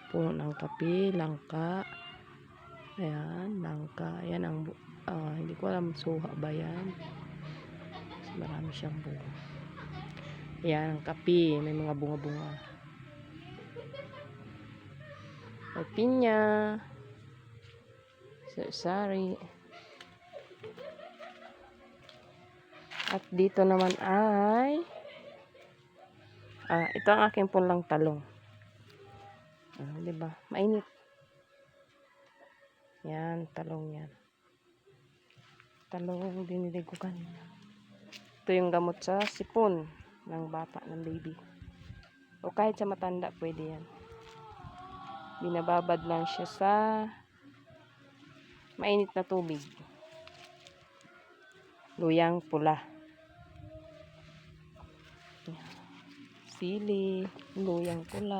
Puno ng kape, langka. Ayan, langka. Ayan ang, hindi ko alam, suha ba yan? Marami siyang bunga. Ayan, ang kape. May mga bunga-bunga. May pinya. Sari. At dito naman ay ito ang aking punlang talong. Diba? Mainit. Yan, talong yan. Talong dinilig ko kanina. Ito yung gamot sa sipon ng bata, ng baby. O kahit sa matanda, pwede yan. Binababad lang siya sa mainit na tubig. Luyang pula. Sili, luyang pula.